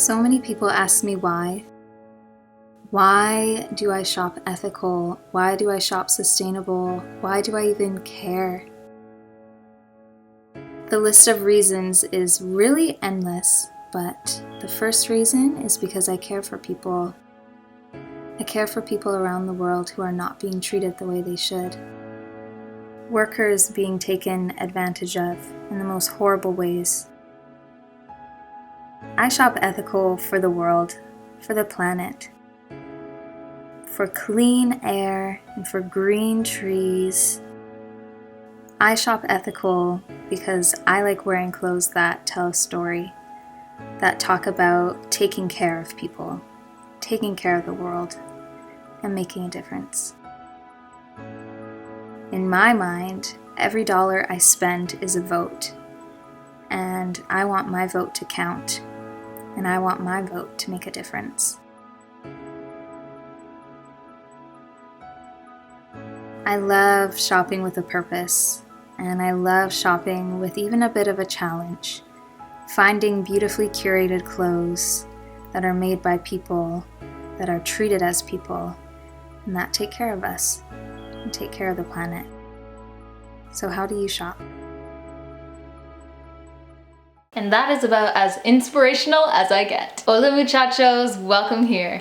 So many people ask me why. Why do I shop ethical? Why do I shop sustainable? Why do I even care? The list of reasons is really endless, but the first reason is because I care for people. I care for people around the world who are not being treated the way they should. Workers being taken advantage of in the most horrible ways. I shop ethical for the world, for the planet, for clean air and for green trees. I shop ethical because I like wearing clothes that tell a story, that talk about taking care of people, taking care of the world, and making a difference. In my mind, every dollar I spend is a vote, and I want my vote to count, and I want my vote to make a difference. I love shopping with a purpose, and I love shopping with even a bit of a challenge, finding beautifully curated clothes that are made by people, that are treated as people, and that take care of us and take care of the planet. So how do you shop? And that is about as inspirational as I get. Hola muchachos, welcome here.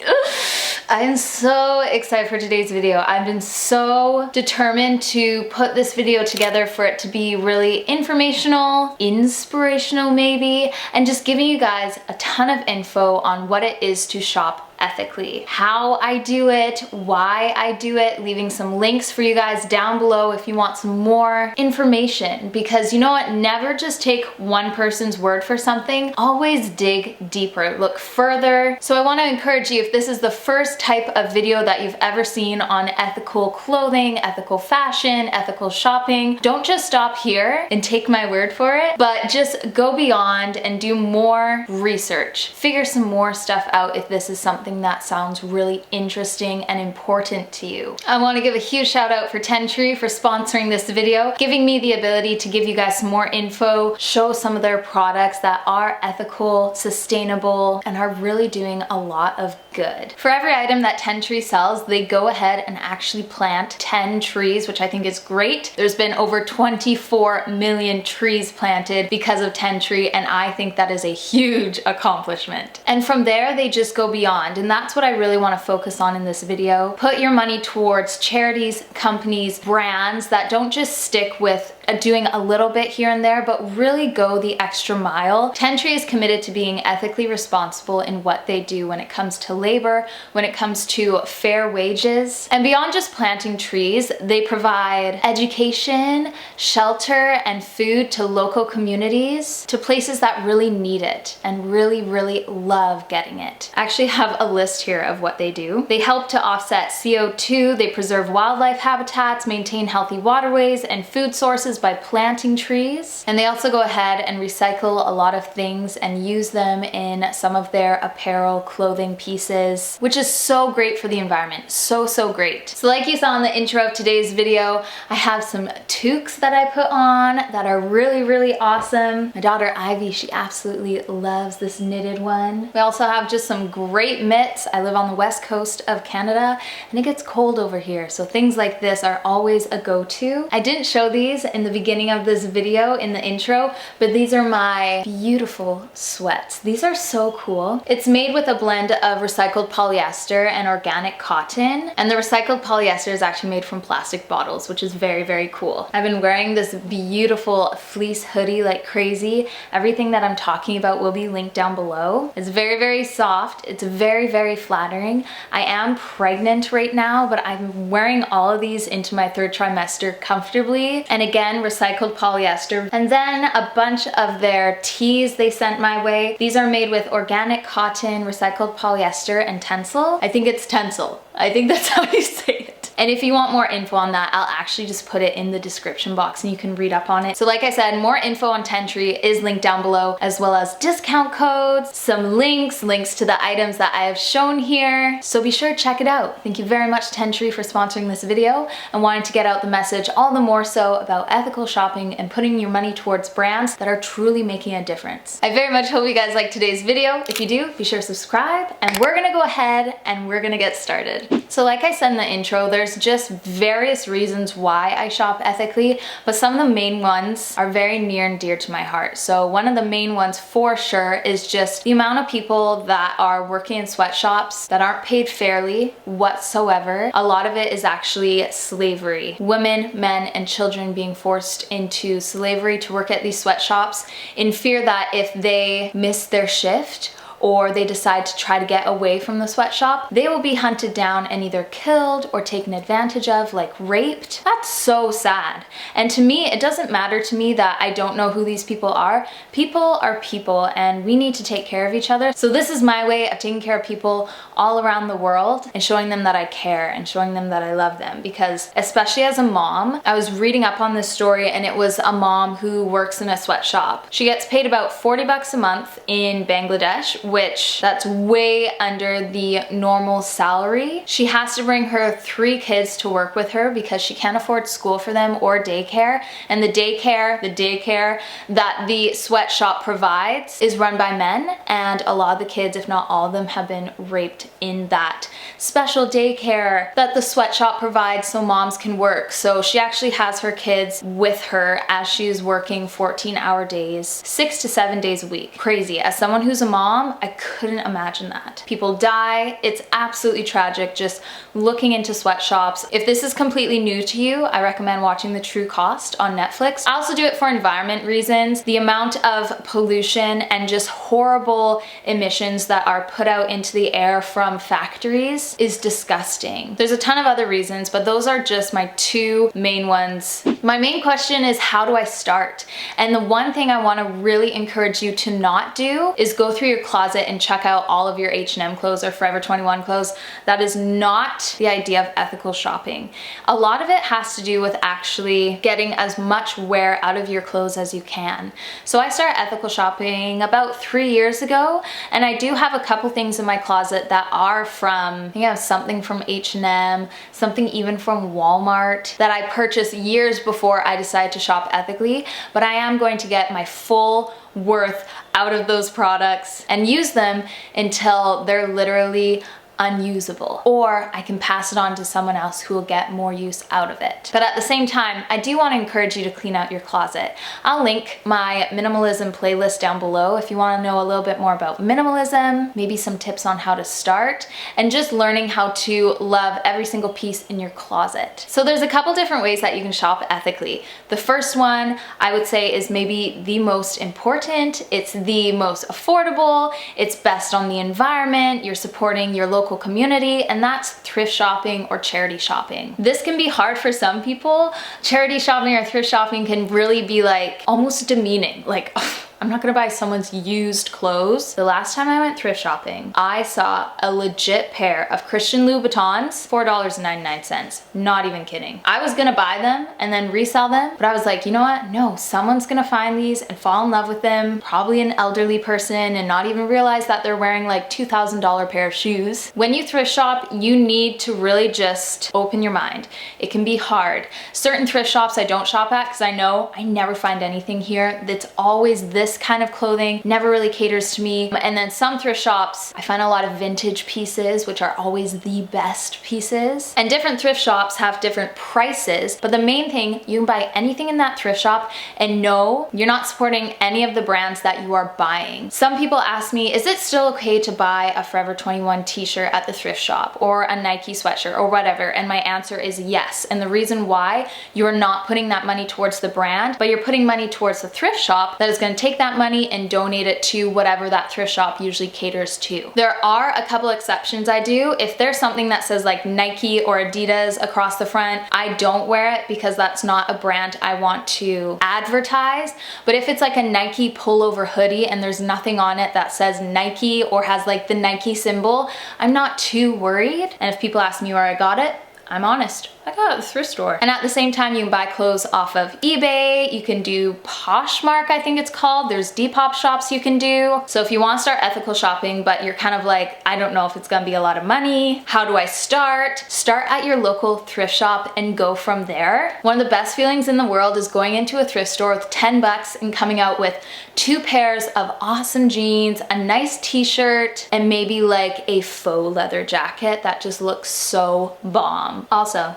I am so excited for today's video. I've been so determined to put this video together for it to be really informational, inspirational maybe, and just giving you guys a ton of info on what it is to shop ethically, how I do it, why I do it, leaving some links for you guys down below if you want some more information, because you know what, never just take one person's word for something, always dig deeper, look further. So I want to encourage you, if this is the first type of video that you've ever seen on ethical clothing, ethical fashion, ethical shopping, don't just stop here and take my word for it, but just go beyond and do more research, figure some more stuff out if this is something that sounds really interesting and important to you. I want to give a huge shout out for TenTree for sponsoring this video, giving me the ability to give you guys some more info, show some of their products that are ethical, sustainable, and are really doing a lot of good. For every item that TenTree sells, they go ahead and actually plant 10 trees, which I think is great. There's been over 24 million trees planted because of TenTree, and I think that is a huge accomplishment. And from there, they just go beyond. And that's what I really want to focus on in this video. Put your money towards charities, companies, brands that don't just stick with doing a little bit here and there, but really go the extra mile. TenTree is committed to being ethically responsible in what they do when it comes to labor, when it comes to fair wages. And beyond just planting trees, they provide education, shelter, and food to local communities, to places that really need it and really, really love getting it. I actually have a list here of what they do. They help to offset CO2, they preserve wildlife habitats, maintain healthy waterways and food sources by planting trees. And they also go ahead and recycle a lot of things and use them in some of their apparel clothing pieces, which is so great for the environment. So, so great. So like you saw in the intro of today's video, I have some toques that I put on that are really, really awesome. My daughter Ivy, she absolutely loves this knitted one. We also have just some great mitts. I live on the west coast of Canada and it gets cold over here, so things like this are always a go-to. I didn't show these in the beginning of this video in the intro, but these are my beautiful sweats. These are so cool. It's made with a blend of recycled polyester and organic cotton, and the recycled polyester is actually made from plastic bottles, which is very, very cool. I've been wearing this beautiful fleece hoodie like crazy. Everything that I'm talking about will be linked down below. It's very, very soft. It's very, very flattering. I am pregnant right now, but I'm wearing all of these into my third trimester comfortably. And again, recycled polyester. And then a bunch of their tees they sent my way. These are made with organic cotton, recycled polyester, and tencel. I think it's tencel. I think that's how you say it. And if you want more info on that, I'll actually just put it in the description box and you can read up on it. So like I said, more info on TenTree is linked down below, as well as discount codes, some links to the items that I have shown here. So be sure to check it out. Thank you very much, TenTree, for sponsoring this video and wanting to get out the message all the more so about ethical shopping and putting your money towards brands that are truly making a difference. I very much hope you guys liked today's video. If you do, be sure to subscribe, and we're gonna go ahead and we're gonna get started. So like I said in the intro, there's just various reasons why I shop ethically, but some of the main ones are very near and dear to my heart. So one of the main ones for sure is just the amount of people that are working in sweatshops that aren't paid fairly whatsoever. A lot of it is actually slavery. Women, men, and children being forced into slavery to work at these sweatshops in fear that if they miss their shift or they decide to try to get away from the sweatshop, they will be hunted down and either killed or taken advantage of, like raped. That's so sad. And to me, it doesn't matter to me that I don't know who these people are. People are people, and we need to take care of each other. So this is my way of taking care of people all around the world and showing them that I care and showing them that I love them. Because especially as a mom, I was reading up on this story, and it was a mom who works in a sweatshop. She gets paid about 40 bucks a month in Bangladesh, which that's way under the normal salary. She has to bring her 3 kids to work with her because she can't afford school for them or daycare. And the daycare that the sweatshop provides is run by men, and a lot of the kids, if not all of them, have been raped in that special daycare that the sweatshop provides so moms can work. So she actually has her kids with her as she's working 14-hour days, 6 to 7 days a week. Crazy. As someone who's a mom, I couldn't imagine that. People die. It's absolutely tragic just looking into sweatshops. If this is completely new to you, I recommend watching The True Cost on Netflix. I also do it for environment reasons. The amount of pollution and just horrible emissions that are put out into the air from factories is disgusting. There's a ton of other reasons, but those are just my 2 main ones. My main question is, how do I start? And the one thing I want to really encourage you to not do is go through your closet and check out all of your H&M clothes or Forever 21 clothes. That is not the idea of ethical shopping. A lot of it has to do with actually getting as much wear out of your clothes as you can. So I started ethical shopping about 3 years ago, and I do have a couple things in my closet that are from, I think I have something from H&M, something even from Walmart that I purchased years before I decided to shop ethically, but I am going to get my full worth out of those products and use them until they're literally unusable, or I can pass it on to someone else who will get more use out of it. But at the same time, I do want to encourage you to clean out your closet. I'll link my minimalism playlist down below if you want to know a little bit more about minimalism, maybe some tips on how to start, and just learning how to love every single piece in your closet. So there's a couple different ways that you can shop ethically. The first one I would say is maybe the most important. It's the most affordable. It's best on the environment. You're supporting your local community, and that's thrift shopping or charity shopping. This can be hard for some people. Charity shopping or thrift shopping can really be like almost demeaning. Like, I'm not gonna buy someone's used clothes. The last time I went thrift shopping, I saw a legit pair of Christian Louboutins, $4.99. Not even kidding. I was gonna buy them and then resell them, but I was like, you know what? No, someone's gonna find these and fall in love with them. Probably an elderly person, and not even realize that they're wearing like $2,000 pair of shoes. When you thrift shop, you need to really just open your mind. It can be hard. Certain thrift shops I don't shop at because I know I never find anything here that's always this kind of clothing, never really caters to me. And then some thrift shops, I find a lot of vintage pieces, which are always the best pieces. And different thrift shops have different prices, but the main thing, you can buy anything in that thrift shop and know you're not supporting any of the brands that you are buying. Some people ask me, is it still okay to buy a Forever 21 t-shirt at the thrift shop or a Nike sweatshirt or whatever? And my answer is yes. And the reason why, you're not putting that money towards the brand, but you're putting money towards the thrift shop that is going to take that money and donate it to whatever that thrift shop usually caters to. There are a couple exceptions I do. If there's something that says like Nike or Adidas across the front, I don't wear it because that's not a brand I want to advertise. But if it's like a Nike pullover hoodie and there's nothing on it that says Nike or has like the Nike symbol, I'm not too worried. And if people ask me where I got it, I'm honest, I got it at the thrift store. And at the same time, you can buy clothes off of eBay. You can do Poshmark, I think it's called. There's Depop shops you can do. So if you want to start ethical shopping, but you're kind of like, I don't know if it's gonna be a lot of money, how do I start? Start at your local thrift shop and go from there. One of the best feelings in the world is going into a thrift store with 10 bucks and coming out with 2 pairs of awesome jeans, a nice t-shirt, and maybe like a faux leather jacket that just looks so bomb. Also,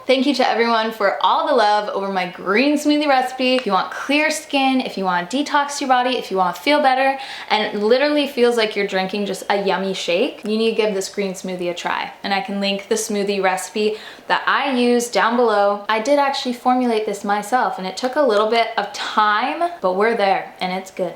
thank you to everyone for all the love over my green smoothie recipe. If you want clear skin, if you want to detox your body, if you want to feel better, and it literally feels like you're drinking just a yummy shake, you need to give this green smoothie a try. And I can link the smoothie recipe that I use down below. I did actually formulate this myself and it took a little bit of time, but we're there and it's good.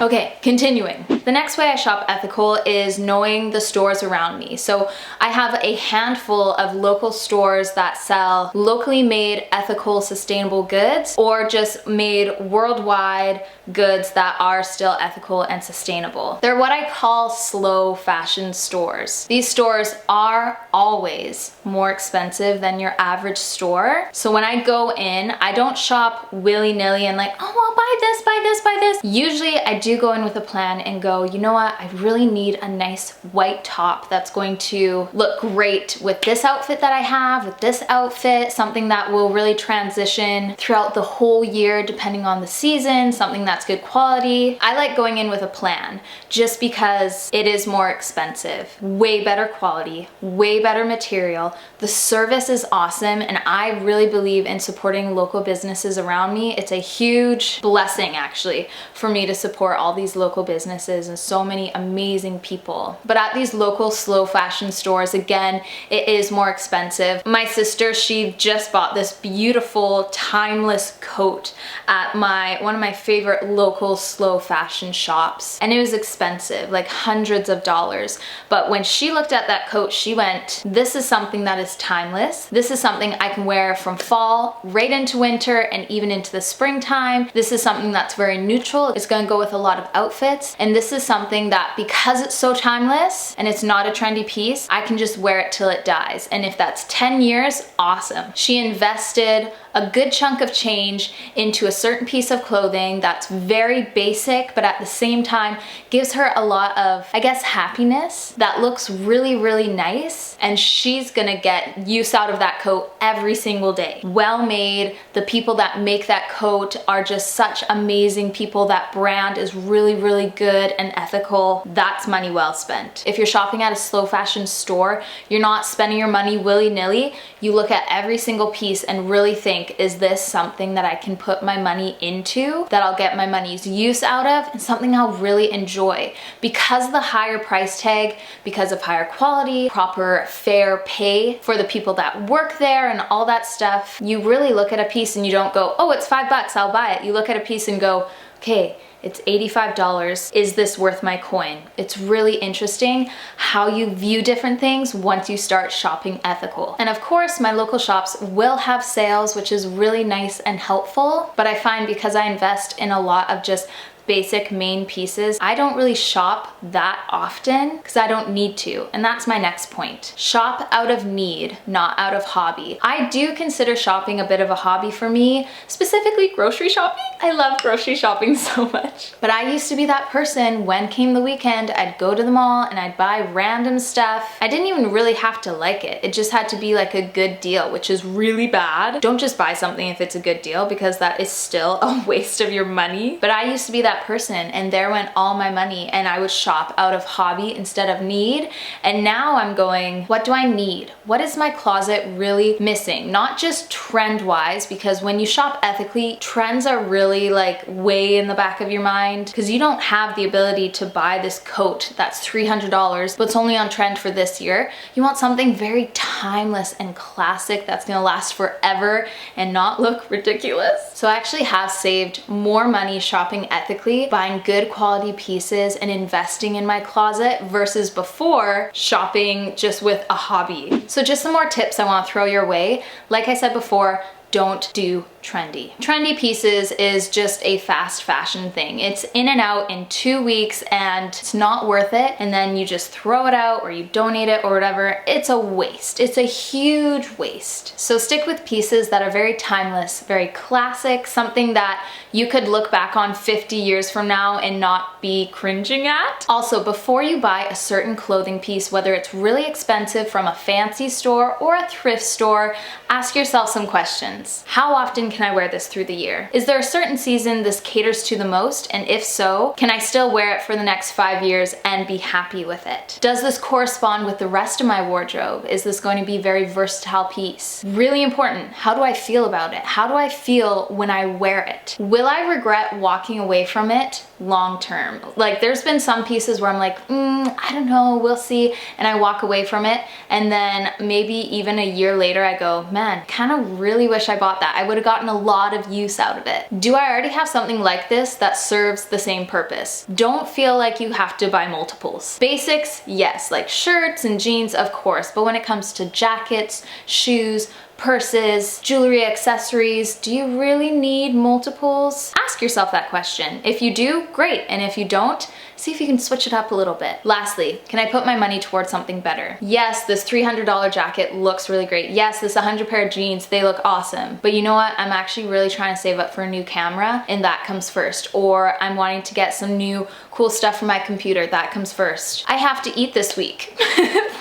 Okay, continuing. The next way I shop ethical is knowing the stores around me. So I have a handful of local stores that sell locally made, ethical, sustainable goods, or just made worldwide goods that are still ethical and sustainable. They're what I call slow fashion stores. These stores are always more expensive than your average store. So when I go in, I don't shop willy-nilly and like, oh, I'll buy this, buy this, buy this. Usually I do go in with a plan and go, you know what, I really need a nice white top that's going to look great with this outfit that I have, with this outfit, something that will really transition throughout the whole year depending on the season, something that's good quality. I like going in with a plan just because it is more expensive, way better quality, way better material. The service is awesome and I really believe in supporting local businesses around me. It's a huge blessing actually for me to support all these local businesses and so many amazing people. But at these local slow fashion stores, again, it is more expensive. My sister, she just bought this beautiful timeless coat at one of my favorite local slow fashion shops, and it was expensive, like hundreds of dollars. But when she looked at that coat, she went, this is something that is timeless. This is something I can wear from fall right into winter and even into the springtime. This is something that's very neutral. It's going to go with a lot of outfits, and this is something that, because it's so timeless and it's not a trendy piece, I can just wear it till it dies. And if that's 10 years, awesome. She invested a good chunk of change into a certain piece of clothing that's very basic, but at the same time gives her a lot of, I guess, happiness that looks really, really nice. And she's gonna get use out of that coat every single day. Well made. The people that make that coat are just such amazing people. That brand is really, really good and ethical. That's money well spent. If you're shopping at a slow fashion store, you're not spending your money willy-nilly. You look at every single piece and really think, is this something that I can put my money into, that I'll get my money's use out of, and something I'll really enjoy? Because of the higher price tag, because of higher quality, proper fair pay for the people that work there and all that stuff, you really look at a piece and you don't go, oh, it's $5, I'll buy it. You look at a piece and go, okay, it's $85. Is this worth my coin? It's really interesting how you view different things once you start shopping ethical. And of course, my local shops will have sales, which is really nice and helpful. But I find because I invest in a lot of just basic main pieces, I don't really shop that often because I don't need to. And that's my next point. Shop out of need, not out of hobby. I do consider shopping a bit of a hobby for me, specifically grocery shopping. I love grocery shopping so much. But I used to be that person when came the weekend, I'd go to the mall and I'd buy random stuff. I didn't even really have to like it. It just had to be like a good deal, which is really bad. Don't just buy something if it's a good deal because that is still a waste of your money. But I used to be that person and there went all my money and I would shop out of hobby instead of need. And now I'm going, what do I need? What is my closet really missing? Not just trend-wise, because when you shop ethically, trends are really like way in the back of your mind because you don't have the ability to buy this coat that's $300 but it's only on trend for this year. You want something very timeless and classic that's gonna last forever and not look ridiculous. So I actually have saved more money shopping ethically, buying good quality pieces and investing in my closet versus before shopping just with a hobby. So just some more tips I want to throw your way. Like I said before, don't do trendy. Trendy pieces is just a fast fashion thing. It's in and out in 2 weeks and it's not worth it. And then you just throw it out or you donate it or whatever. It's a waste. It's a huge waste. So stick with pieces that are very timeless, very classic, something that you could look back on 50 years from now and not be cringing at. Also, before you buy a certain clothing piece, whether it's really expensive from a fancy store or a thrift store, ask yourself some questions. How often can I wear this through the year? Is there a certain season this caters to the most? And if so, can I still wear it for the next 5 years and be happy with it? Does this correspond with the rest of my wardrobe? Is this going to be a very versatile piece? Really important. How do I feel about it? How do I feel when I wear it? Will I regret walking away from it long term? Like, there's been some pieces where I'm like, I don't know, we'll see, and I walk away from it, and then maybe even a year later I go, man, kind of really wish I bought that. I would have gotten a lot of use out of it. Do I already have something like this that serves the same purpose? Don't feel like you have to buy multiples. Basics, yes, like shirts and jeans, of course, but when it comes to jackets, shoes, purses, jewelry, accessories, do you really need multiples? Ask yourself that question. If you do, great. And if you don't, see if you can switch it up a little bit. Lastly, can I put my money towards something better? Yes, this $300 jacket looks really great. Yes, this 100 pair of jeans, they look awesome. But you know what? I'm actually really trying to save up for a new camera, and that comes first. Or I'm wanting to get some new cool stuff for my computer. That comes first. I have to eat this week.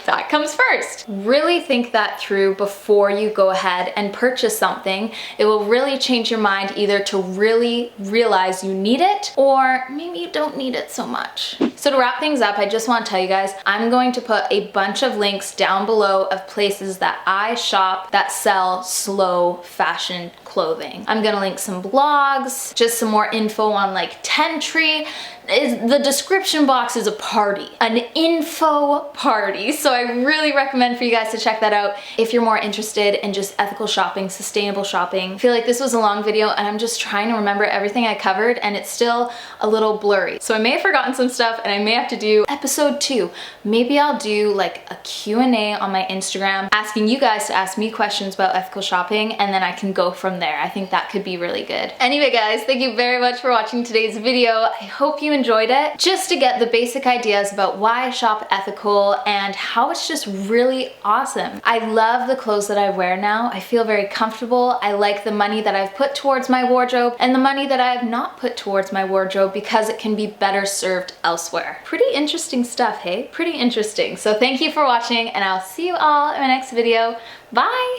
That comes first. Really think that through before you go ahead and purchase something. It will really change your mind either to really realize you need it, or maybe you don't need it so much. So to wrap things up, I just want to tell you guys, I'm going to put a bunch of links down below of places that I shop that sell slow fashion clothing. I'm gonna link some blogs, just some more info on like TenTree. The description box is a party, an info party. So I really recommend for you guys to check that out if you're more interested in just ethical shopping, sustainable shopping. I feel like this was a long video and I'm just trying to remember everything I covered and it's still a little blurry. So I may have forgotten some stuff and I may have to do episode 2. Maybe I'll do like a Q&A on my Instagram asking you guys to ask me questions about ethical shopping, and then I can go from there. I think that could be really good. Anyway guys, thank you very much for watching today's video. I hope you enjoyed it. Just to get the basic ideas about why I shop ethical and how it's just really awesome. I love the clothes that I wear now. I feel very comfortable. I like the money that I've put towards my wardrobe and the money that I have not put towards my wardrobe because it can be better served elsewhere. Pretty interesting stuff, hey? Pretty interesting. So thank you for watching and I'll see you all in my next video. Bye!